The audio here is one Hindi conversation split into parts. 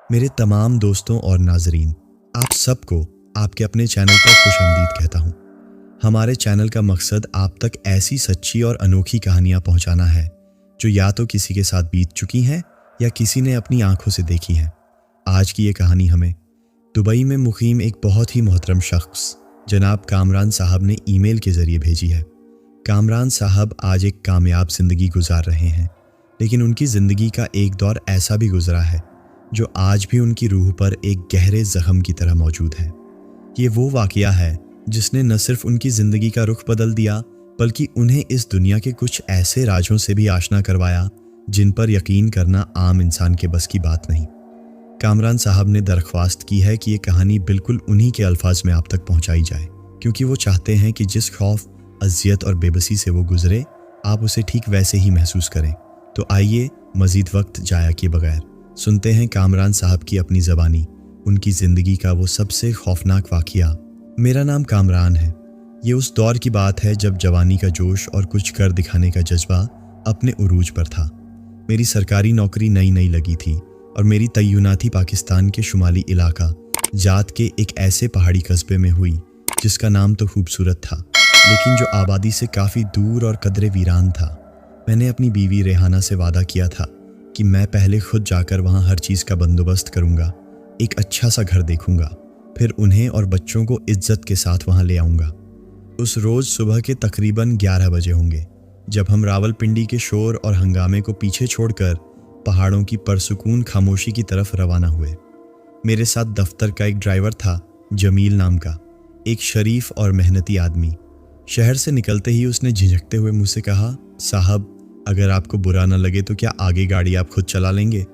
मेरे तमाम दोस्तों और नाजरीन, आप सबको आपके अपने चैनल पर खुशामदीद कहता हूँ। हमारे चैनल का मकसद आप तक ऐसी सच्ची और अनोखी कहानियाँ पहुँचाना है जो या तो किसी के साथ बीत चुकी हैं या किसी ने अपनी आंखों से देखी हैं। आज की ये कहानी हमें दुबई में मुकीम एक बहुत ही मोहतरम शख्स जनाब कामरान साहब ने ईमेल के ज़रिए भेजी है। कामरान साहब आज एक कामयाब ज़िंदगी गुजार रहे हैं, लेकिन उनकी ज़िंदगी का एक दौर ऐसा भी गुजरा है जो आज भी उनकी रूह पर एक गहरे ज़ख्म की तरह मौजूद है। ये वो वाक़या है जिसने न सिर्फ उनकी ज़िंदगी का रुख बदल दिया, बल्कि उन्हें इस दुनिया के कुछ ऐसे राजों से भी आशना करवाया जिन पर यकीन करना आम इंसान के बस की बात नहीं। कामरान साहब ने दरख्वास्त की है कि ये कहानी बिल्कुल उन्हीं के अल्फाज में आप तक पहुंचाई जाए, क्योंकि वो चाहते हैं कि जिस खौफ, अज़ियत और बेबसी से वो गुजरे, आप उसे ठीक वैसे ही महसूस करें। तो आइए मज़ीद वक्त जाया किए बगैर सुनते हैं कामरान साहब की अपनी ज़बानी उनकी ज़िंदगी का वो सबसे खौफनाक वाक़या। मेरा नाम कामरान है। ये उस दौर की बात है जब जवानी का जोश और कुछ कर दिखाने का जज्बा अपने उरूज पर था। मेरी सरकारी नौकरी नई नई लगी थी और मेरी तय्युनाती पाकिस्तान के शुमाली इलाका जात के एक ऐसे पहाड़ी कस्बे में हुई जिसका नाम तो खूबसूरत था, लेकिन जो आबादी से काफ़ी दूर और कदरे वीरान था। मैंने अपनी बीवी रेहाना से वादा किया था कि मैं पहले खुद जाकर वहाँ हर चीज़ का बंदोबस्त करूँगा, एक अच्छा सा घर देखूँगा, फिर उन्हें और बच्चों को इज्जत के साथ वहाँ ले आऊँगा। उस रोज़ सुबह के तकरीबन 11 बजे होंगे जब हम रावलपिंडी के शोर और हंगामे को पीछे छोड़कर पहाड़ों की परसुकून खामोशी की तरफ रवाना हुए। मेरे साथ दफ्तर का एक ड्राइवर था, जमील नाम का, एक शरीफ और मेहनती आदमी। शहर से निकलते ही उसने झिझकते हुए मुझसे कहा, साहब अगर आपको बुरा न लगे तो क्या आगे गाड़ी आप खुद चला लेंगे?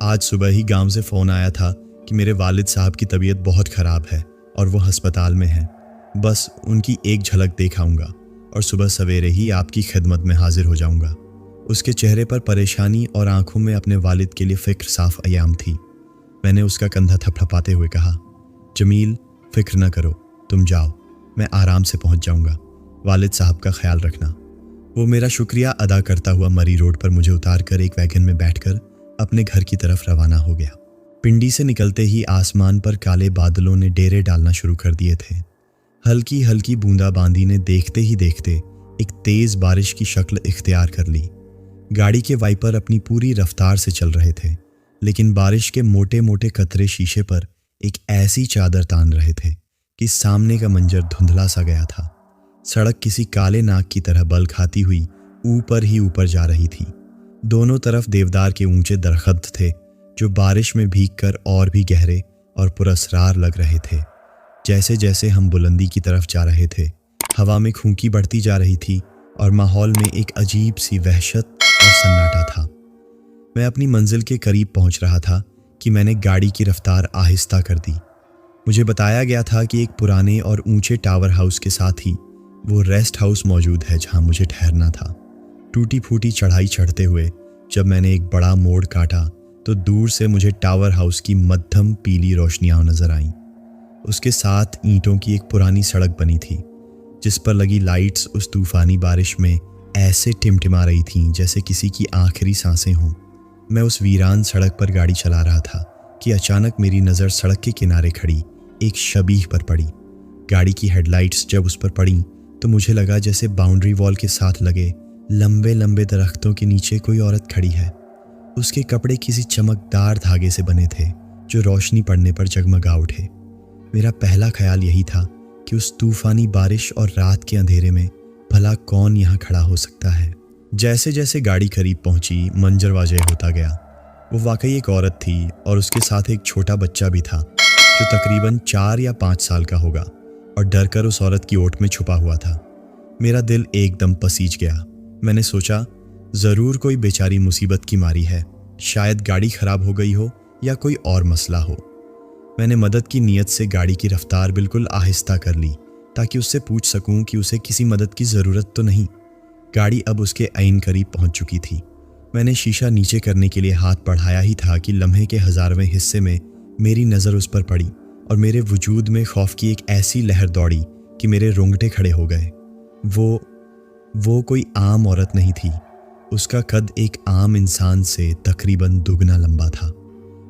आज सुबह ही गांव से फ़ोन आया था कि मेरे वालिद साहब की तबीयत बहुत ख़राब है और वो हस्पताल में हैं। बस उनकी एक झलक देख आऊँगा और सुबह सवेरे ही आपकी खिदमत में हाजिर हो जाऊँगा। उसके चेहरे पर परेशानी और आंखों में अपने वालिद के लिए फ़िक्र साफ अयाम थी। मैंने उसका कंधा थपथपाते हुए कहा, जमील फ़िक्र न करो, तुम जाओ, मैं आराम से पहुँच जाऊँगा। वालिद साहब का ख्याल रखना। वो मेरा शुक्रिया अदा करता हुआ मरी रोड पर मुझे उतार कर एक वैगन में बैठकर अपने घर की तरफ रवाना हो गया। पिंडी से निकलते ही आसमान पर काले बादलों ने डेरे डालना शुरू कर दिए थे। हल्की हल्की बूंदाबांदी ने देखते ही देखते एक तेज़ बारिश की शक्ल इख्तियार कर ली। गाड़ी के वाइपर अपनी पूरी रफ्तार से चल रहे थे, लेकिन बारिश के मोटे मोटे कतरे शीशे पर एक ऐसी चादर तान रहे थे कि सामने का मंजर धुंधला सा गया था। सड़क किसी काले नाग की तरह बल खाती हुई ऊपर ही ऊपर जा रही थी। दोनों तरफ देवदार के ऊंचे दरख्त थे जो बारिश में भीगकर और भी गहरे और पुरस्रार लग रहे थे। जैसे जैसे हम बुलंदी की तरफ जा रहे थे, हवा में खूंकी बढ़ती जा रही थी और माहौल में एक अजीब सी वहशत और सन्नाटा था। मैं अपनी मंजिल के करीब पहुंच रहा था कि मैंने गाड़ी की रफ्तार आहिस्ता कर दी। मुझे बताया गया था कि एक पुराने और ऊंचे टावर हाउस के साथ ही वो रेस्ट हाउस मौजूद है जहां मुझे ठहरना था। टूटी फूटी चढ़ाई चढ़ते हुए जब मैंने एक बड़ा मोड़ काटा तो दूर से मुझे टावर हाउस की मध्यम पीली रोशनियां नजर आईं। उसके साथ ईंटों की एक पुरानी सड़क बनी थी जिस पर लगी लाइट्स उस तूफानी बारिश में ऐसे टिमटिमा रही थीं जैसे किसी की आखिरी सांसें हों। मैं उस वीरान सड़क पर गाड़ी चला रहा था कि अचानक मेरी नज़र सड़क के किनारे खड़ी एक शबीह पर पड़ी। गाड़ी की हेडलाइट्स जब उस पर पड़ी तो मुझे लगा जैसे बाउंड्री वॉल के साथ लगे लंबे लंबे दरख्तों के नीचे कोई औरत खड़ी है। उसके कपड़े किसी चमकदार धागे से बने थे जो रोशनी पड़ने पर जगमगा उठे। मेरा पहला ख्याल यही था कि उस तूफानी बारिश और रात के अंधेरे में भला कौन यहाँ खड़ा हो सकता है। जैसे जैसे गाड़ी करीब पहुंची मंजर वाज़ेह होता गया। वो वाकई एक औरत थी और उसके साथ एक छोटा बच्चा भी था जो तकरीबन 4 या 5 साल का होगा और डर कर उस औरत की ओट में छुपा हुआ था। मेरा दिल एकदम पसीज गया। मैंने सोचा ज़रूर कोई बेचारी मुसीबत की मारी है, शायद गाड़ी ख़राब हो गई हो या कोई और मसला हो। मैंने मदद की नीयत से गाड़ी की रफ्तार बिल्कुल आहिस्ता कर ली ताकि उससे पूछ सकूं कि उसे किसी मदद की ज़रूरत तो नहीं। गाड़ी अब उसके ऐन करीब पहुंच चुकी थी। मैंने शीशा नीचे करने के लिए हाथ बढ़ाया ही था कि लम्हे के 1000वें हिस्से में मेरी नज़र उस पर पड़ी और मेरे वजूद में खौफ की एक ऐसी लहर दौड़ी कि मेरे रोंगटे खड़े हो गए। वो कोई आम औरत नहीं थी। उसका कद एक आम इंसान से तकरीबन दुगना लंबा था।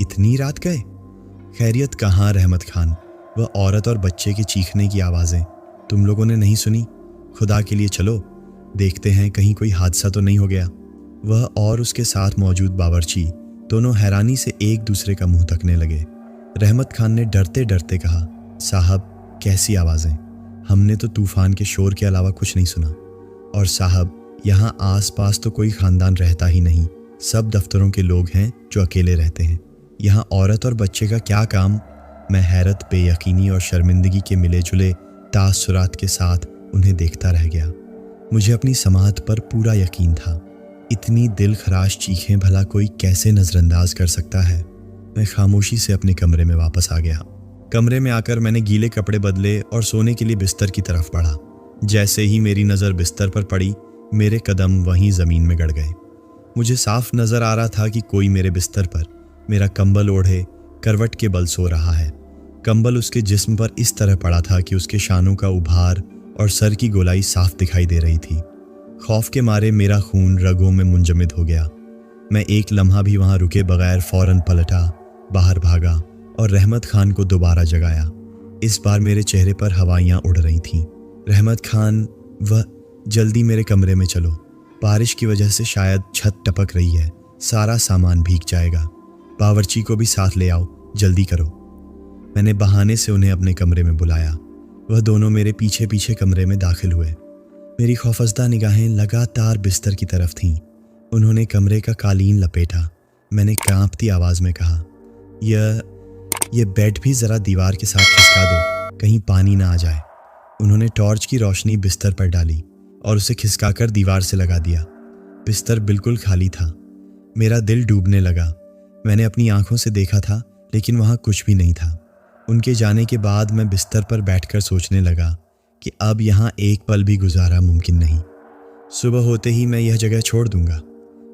इतनी रात गए? खैरियत कहाँ रहमत खान? वह औरत और बच्चे के चीखने की आवाज़ें तुम लोगों ने नहीं सुनी? खुदा के लिए चलो, देखते हैं कहीं कोई हादसा तो नहीं हो गया। वह और उसके साथ मौजूद बावर्ची दोनों हैरानी से एक दूसरे का मुंह तकने लगे। रहमत खान ने डरते डरते कहा, साहब कैसी आवाज़ें? हमने तो तूफान के शोर के अलावा कुछ नहीं सुना। और साहब यहाँ आस पास तो कोई ख़ानदान रहता ही नहीं, सब दफ्तरों के लोग हैं जो अकेले रहते हैं। यहाँ औरत और बच्चे का क्या काम? मैं हैरत, बेयकीनी और शर्मिंदगी के मिले जुले तासुरात के साथ उन्हें देखता रह गया। मुझे अपनी समाअत पर पूरा यकीन था। इतनी दिल खराश चीखें भला कोई कैसे नज़रअंदाज कर सकता है? मैं खामोशी से अपने कमरे में वापस आ गया। कमरे में आकर मैंने गीले कपड़े बदले और सोने के लिए बिस्तर की तरफ बढ़ा। जैसे ही मेरी नज़र बिस्तर पर पड़ी, मेरे कदम वहीं ज़मीन में गड़ गए। मुझे साफ नज़र आ रहा था कि कोई मेरे बिस्तर पर मेरा कंबल ओढ़े करवट के बल सो रहा है। कंबल उसके जिस्म पर इस तरह पड़ा था कि उसके शानों का उभार और सर की गोलाई साफ दिखाई दे रही थी। खौफ के मारे मेरा खून रगों में मुंजमद हो गया। मैं एक लम्हा भी वहाँ रुके बगैर फौरन पलटा, बाहर भागा और रहमत खान को दोबारा जगाया। इस बार मेरे चेहरे पर हवाइयाँ उड़ रही थीं। रहमत खान, वह जल्दी मेरे कमरे में चलो, बारिश की वजह से शायद छत टपक रही है, सारा सामान भीग जाएगा। बावर्ची को भी साथ ले आओ, जल्दी करो। मैंने बहाने से उन्हें अपने कमरे में बुलाया। वह दोनों मेरे पीछे पीछे कमरे में दाखिल हुए। मेरी खौफजदा निगाहें लगातार बिस्तर की तरफ थीं। उन्होंने कमरे का कालीन लपेटा। मैंने कांपती आवाज़ में कहा, यह बेड भी ज़रा दीवार के साथ खिसका दो, कहीं पानी ना आ जाए। उन्होंने टॉर्च की रोशनी बिस्तर पर डाली और उसे खिसकाकर दीवार से लगा दिया। बिस्तर बिल्कुल खाली था। मेरा दिल डूबने लगा। मैंने अपनी आंखों से देखा था, लेकिन वहाँ कुछ भी नहीं था। उनके जाने के बाद मैं बिस्तर पर बैठकर सोचने लगा कि अब यहाँ एक पल भी गुजारा मुमकिन नहीं। सुबह होते ही मैं यह जगह छोड़ दूंगा।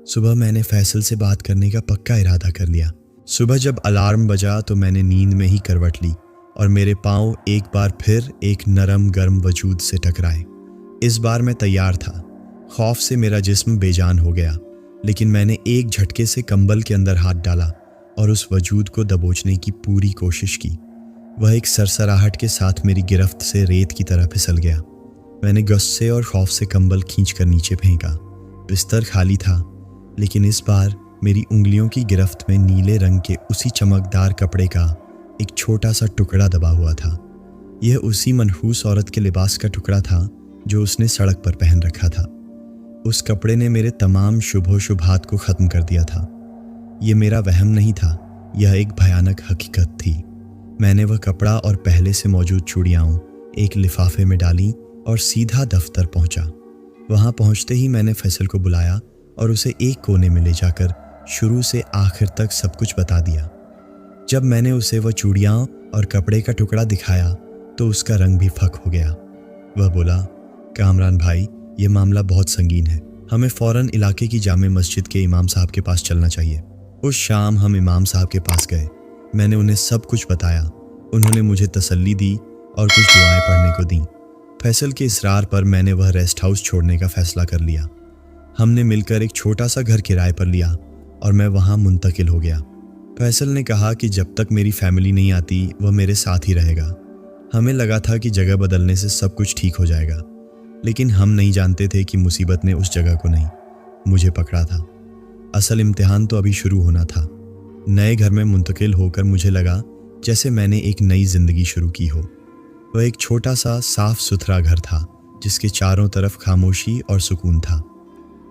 सुबह मैंने फैसल से बात करने का पक्का इरादा कर लिया। सुबह जब अलार्म बजा तो मैंने नींद में ही करवट ली और मेरे पाँव एक बार फिर एक नरम गर्म वजूद से टकराए। इस बार मैं तैयार था। खौफ से मेरा जिस्म बेजान हो गया, लेकिन मैंने एक झटके से कंबल के अंदर हाथ डाला और उस वजूद को दबोचने की पूरी कोशिश की। वह एक सरसराहट के साथ मेरी गिरफ्त से रेत की तरह फिसल गया। मैंने गुस्से और खौफ से कंबल खींचकर नीचे फेंका। बिस्तर खाली था, लेकिन इस बार मेरी उंगलियों की गिरफ्त में नीले रंग के उसी चमकदार कपड़े का एक छोटा सा टुकड़ा दबा हुआ था। यह उसी मनहूस औरत के लिबास का टुकड़ा था जो उसने सड़क पर पहन रखा था। उस कपड़े ने मेरे तमाम शुभोशुभात को ख़त्म कर दिया था। यह मेरा वहम नहीं था, यह एक भयानक हकीकत थी। मैंने वह कपड़ा और पहले से मौजूद चूड़ियाँ एक लिफाफे में डाली और सीधा दफ्तर पहुंचा। वहां पहुंचते ही मैंने फैसल को बुलाया और उसे एक कोने में ले जाकर शुरू से आखिर तक सब कुछ बता दिया। जब मैंने उसे वह चूड़ियाँ और कपड़े का टुकड़ा दिखाया तो उसका रंग भी फक हो गया। वह बोला, कामरान भाई, ये मामला बहुत संगीन है। हमें फ़ौरन इलाके की जामे मस्जिद के इमाम साहब के पास चलना चाहिए। उस शाम हम इमाम साहब के पास गए। मैंने उन्हें सब कुछ बताया। उन्होंने मुझे तसल्ली दी और कुछ दुआएं पढ़ने को दी। फैसल के इसरार पर मैंने वह रेस्ट हाउस छोड़ने का फ़ैसला कर लिया। हमने मिलकर एक छोटा सा घर किराए पर लिया और मैं वहाँ मुंतकिल हो गया। फैसल ने कहा कि जब तक मेरी फैमिली नहीं आती वह मेरे साथ ही रहेगा। हमें लगा था कि जगह बदलने से सब कुछ ठीक हो जाएगा, लेकिन हम नहीं जानते थे कि मुसीबत ने उस जगह को नहीं, मुझे पकड़ा था। असल इम्तिहान तो अभी शुरू होना था। नए घर में मुंतकिल होकर मुझे लगा जैसे मैंने एक नई ज़िंदगी शुरू की हो। वह एक छोटा सा साफ सुथरा घर था जिसके चारों तरफ खामोशी और सुकून था।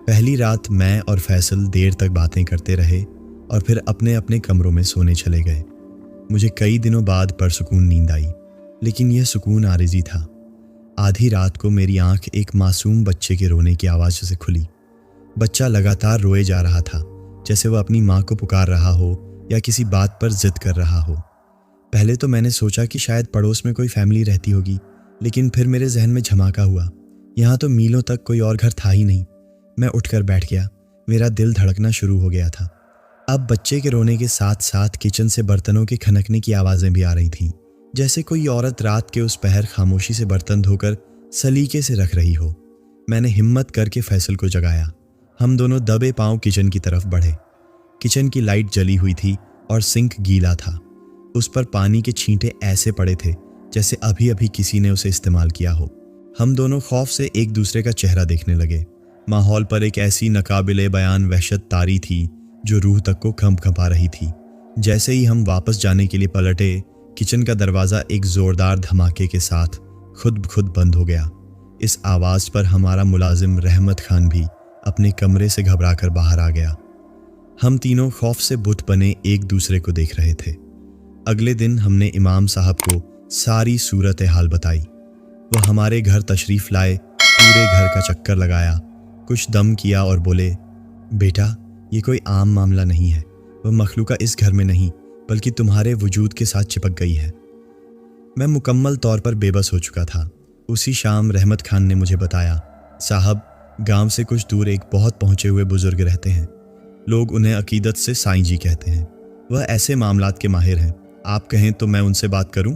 पहली रात मैं और फैसल देर तक बातें करते रहे और फिर अपने अपने कमरों में सोने चले गए। मुझे कई दिनों बाद परसुकून नींद आई, लेकिन यह सुकून आरिजी था। आधी रात को मेरी आंख एक मासूम बच्चे के रोने की आवाज़ से खुली। बच्चा लगातार रोए जा रहा था, जैसे वह अपनी माँ को पुकार रहा हो या किसी बात पर जिद कर रहा हो। पहले तो मैंने सोचा कि शायद पड़ोस में कोई फैमिली रहती होगी, लेकिन फिर मेरे जहन में झमाका हुआ, यहाँ तो मीलों तक कोई और घर था ही नहीं। मैं उठकर बैठ गया। मेरा दिल धड़कना शुरू हो गया था। अब बच्चे के रोने के साथ साथ किचन से बर्तनों के खनकने की आवाज़ें भी आ रही थीं, जैसे कोई औरत रात के उस पहर खामोशी से बर्तन धोकर सलीके से रख रही हो। मैंने हिम्मत करके फैसल को जगाया। हम दोनों दबे पांव किचन की तरफ बढ़े। किचन की लाइट जली हुई थी और सिंक गीला था। उस पर पानी के छींटे ऐसे पड़े थे जैसे अभी अभी किसी ने उसे इस्तेमाल किया हो। हम दोनों खौफ से एक दूसरे का चेहरा देखने लगे। माहौल पर एक ऐसी नाकाबिले बयान वहशत तारी थी जो रूह तक को कंपा रही थी। जैसे ही हम वापस जाने के लिए पलटे, किचन का दरवाज़ा एक ज़ोरदार धमाके के साथ खुद ब खुद बंद हो गया। इस आवाज़ पर हमारा मुलाजिम रहमत खान भी अपने कमरे से घबराकर बाहर आ गया। हम तीनों खौफ से बुत बने एक दूसरे को देख रहे थे। अगले दिन हमने इमाम साहब को सारी सूरत हाल बताई। वह हमारे घर तशरीफ़ लाए, पूरे घर का चक्कर लगाया, कुछ दम किया और बोले, बेटा ये कोई आम मामला नहीं है। वह मखलूका इस घर में नहीं बल्कि तुम्हारे वजूद के साथ चिपक गई है। मैं मुकम्मल तौर पर बेबस हो चुका था। उसी शाम रहमत खान ने मुझे बताया, साहब गांव से कुछ दूर एक बहुत पहुंचे हुए बुजुर्ग रहते हैं। लोग उन्हें अकीदत से साईं जी कहते हैं। वह ऐसे मामलात के माहिर हैं। आप कहें तो मैं उनसे बात करूं?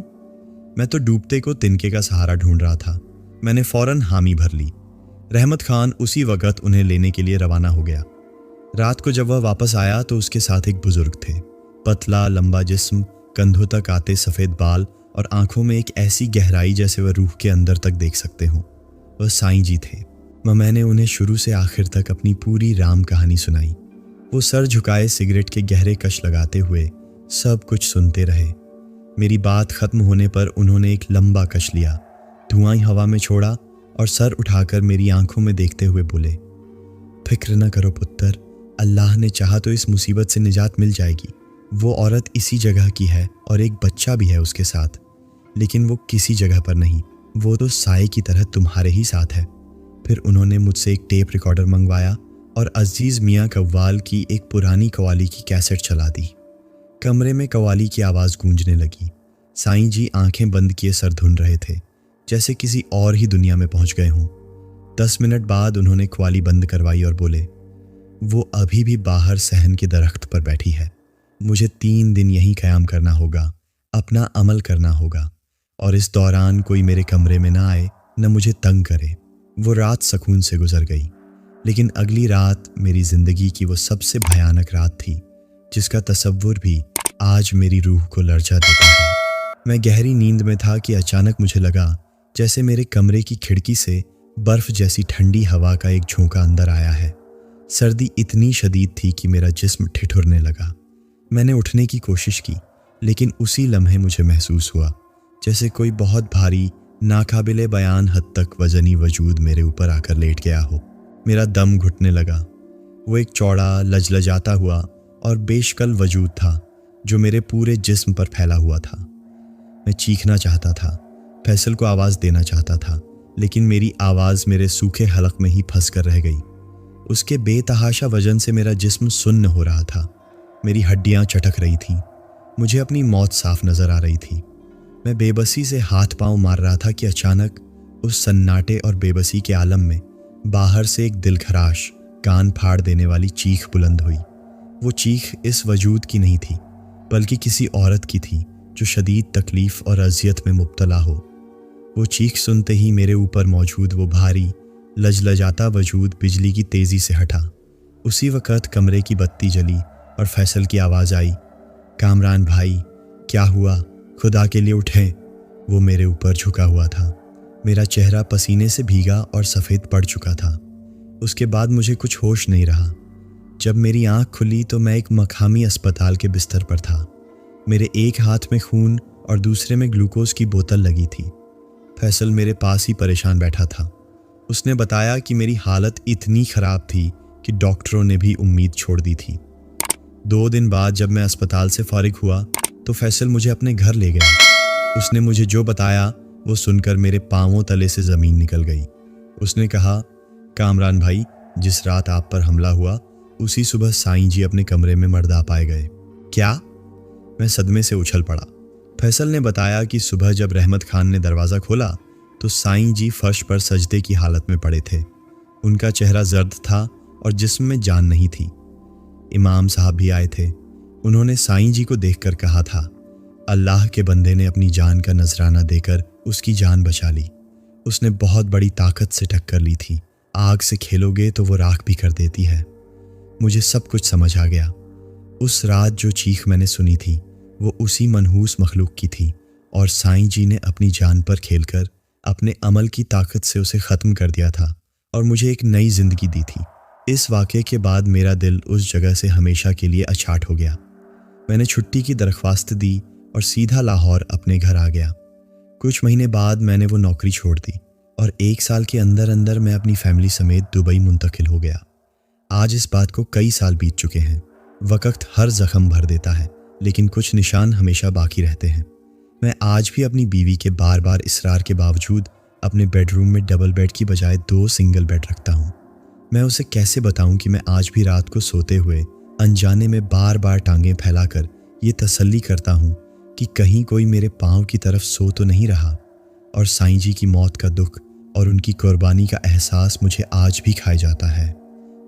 मैं तो डूबते को तिनके का सहारा ढूंढ रहा था। मैंने फौरन हामी भर ली। रहमत खान उसी वक्त उन्हें लेने के लिए रवाना हो गया। रात को जब वह वापस आया तो उसके साथ एक बुजुर्ग थे। पतला लंबा जिस्म, कंधों तक आते सफ़ेद बाल और आंखों में एक ऐसी गहराई जैसे वह रूह के अंदर तक देख सकते हों। वह साईं जी थे। मैंने उन्हें शुरू से आखिर तक अपनी पूरी राम कहानी सुनाई। वो सर झुकाए सिगरेट के गहरे कश लगाते हुए सब कुछ सुनते रहे। मेरी बात ख़त्म होने पर उन्होंने एक लंबा कश लिया, धुआं हवा में छोड़ा और सर उठाकर मेरी आंखों में देखते हुए बोले, फिक्र न करो पुत्र, अल्लाह ने चाहा तो इस मुसीबत से निजात मिल जाएगी। वो औरत इसी जगह की है और एक बच्चा भी है उसके साथ, लेकिन वो किसी जगह पर नहीं, वो तो साए की तरह तुम्हारे ही साथ है। फिर उन्होंने मुझसे एक टेप रिकॉर्डर मंगवाया और अजीज़ मियाँ कव्वाल की एक पुरानी कव्वाली की कैसेट चला दी। कमरे में कव्वाली की आवाज़ गूंजने लगी। साईं जी आंखें बंद किए सर धुन रहे थे, जैसे किसी और ही दुनिया में पहुंच गए हों। 10 मिनट बाद उन्होंने कव्वाली बंद करवाई और बोले, वो अभी भी बाहर सहन के दरख्त पर बैठी है। मुझे 3 दिन यहीं क़याम करना होगा, अपना अमल करना होगा, और इस दौरान कोई मेरे कमरे में ना आए, न मुझे तंग करे। वो रात सुकून से गुजर गई, लेकिन अगली रात मेरी ज़िंदगी की वो सबसे भयानक रात थी जिसका तसव्वुर भी आज मेरी रूह को लर्जा देता है। मैं गहरी नींद में था कि अचानक मुझे लगा जैसे मेरे कमरे की खिड़की से बर्फ़ जैसी ठंडी हवा का एक झोंका अंदर आया है। सर्दी इतनी शदीद थी कि मेरा जिस्म ठिठुरने लगा। मैंने उठने की कोशिश की, लेकिन उसी लम्हे मुझे महसूस हुआ जैसे कोई बहुत भारी, नाकाबिले बयान हद तक वज़नी वजूद मेरे ऊपर आकर लेट गया हो। मेरा दम घुटने लगा। वो एक चौड़ा, लजलजाता हुआ और बेशकल वजूद था जो मेरे पूरे जिस्म पर फैला हुआ था। मैं चीखना चाहता था, फैसल को आवाज़ देना चाहता था, लेकिन मेरी आवाज़ मेरे सूखे हलक में ही फंस कर रह गई। उसके बेतहाशा वजन से मेरा जिस्म सुन्न हो रहा था। मेरी हड्डियाँ चटक रही थीं। मुझे अपनी मौत साफ नज़र आ रही थी। मैं बेबसी से हाथ पांव मार रहा था कि अचानक उस सन्नाटे और बेबसी के आलम में बाहर से एक दिलखराश, कान फाड़ देने वाली चीख बुलंद हुई। वो चीख इस वजूद की नहीं थी, बल्कि किसी औरत की थी जो शदीद तकलीफ़ और अजियत में मुब्तला हो। वो चीख सुनते ही मेरे ऊपर मौजूद वो भारी, लजलजाता वजूद बिजली की तेज़ी से हटा। उसी वक़्त कमरे की बत्ती जली और फैसल की आवाज़ आई, कामरान भाई, क्या हुआ? खुदा के लिए उठें। वो मेरे ऊपर झुका हुआ था। मेरा चेहरा पसीने से भीगा और सफ़ेद पड़ चुका था। उसके बाद मुझे कुछ होश नहीं रहा। जब मेरी आँख खुली तो मैं एक मकामी अस्पताल के बिस्तर पर था। मेरे एक हाथ में खून और दूसरे में ग्लूकोज की बोतल लगी थी। फैसल मेरे पास ही परेशान बैठा था। उसने बताया कि मेरी हालत इतनी ख़राब थी कि डॉक्टरों ने भी उम्मीद छोड़ दी थी। 2 दिन बाद जब मैं अस्पताल से फारिग हुआ तो फैसल मुझे अपने घर ले गया। उसने मुझे जो बताया वो सुनकर मेरे पांवों तले से ज़मीन निकल गई। उसने कहा, कामरान भाई, जिस रात आप पर हमला हुआ उसी सुबह साईं जी अपने कमरे में मर्दा पाए गए। क्या? मैं सदमे से उछल पड़ा। फैसल ने बताया कि सुबह जब रहमत खान ने दरवाज़ा खोला तो साईं जी फर्श पर सजदे की हालत में पड़े थे। उनका चेहरा जर्द था और जिस्म में जान नहीं थी। इमाम साहब भी आए थे। उन्होंने साईं जी को देखकर कहा था, अल्लाह के बंदे ने अपनी जान का नजराना देकर उसकी जान बचा ली। उसने बहुत बड़ी ताकत से टक्कर ली थी। आग से खेलोगे तो वो राख भी कर देती है। मुझे सब कुछ समझ आ गया। उस रात जो चीख मैंने सुनी थी वो उसी मनहूस मखलूक की थी और साईं जी ने अपनी जान पर खेलकर अपने अमल की ताकत से उसे ख़त्म कर दिया था और मुझे एक नई ज़िंदगी दी थी। इस वाक़े के बाद मेरा दिल उस जगह से हमेशा के लिए अछाट हो गया। मैंने छुट्टी की दरख्वास्त दी और सीधा लाहौर अपने घर आ गया। कुछ महीने बाद मैंने वो नौकरी छोड़ दी और 1 साल के अंदर अंदर मैं अपनी फैमिली समेत दुबई मुंतकिल हो गया। आज इस बात को कई साल बीत चुके हैं। वक्त हर जख्म भर देता है, लेकिन कुछ निशान हमेशा बाकी रहते हैं। मैं आज भी अपनी बीवी के बार बार इसरार के बावजूद अपने बेडरूम में डबल बेड की बजाय 2 सिंगल बेड रखता हूँ। मैं उसे कैसे बताऊँ कि मैं आज भी रात को सोते हुए अनजाने में बार बार टांगें फैलाकर ये तसल्ली करता हूँ कि कहीं कोई मेरे पाँव की तरफ सो तो नहीं रहा। और साईं जी की मौत का दुख और उनकी कुर्बानी का एहसास मुझे आज भी खाए जाता है।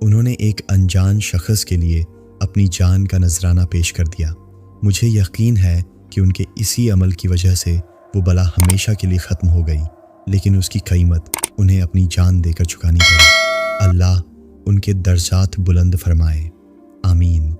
उन्होंने एक अनजान शख्स के लिए अपनी जान का नजराना पेश कर दिया। मुझे यकीन है कि उनके इसी अमल की वजह से वो बला हमेशा के लिए ख़त्म हो गई, लेकिन उसकी कीमत उन्हें अपनी जान देकर चुकानी पड़ी। अल्लाह उनके दर्जात बुलंद फरमाए। आमीन।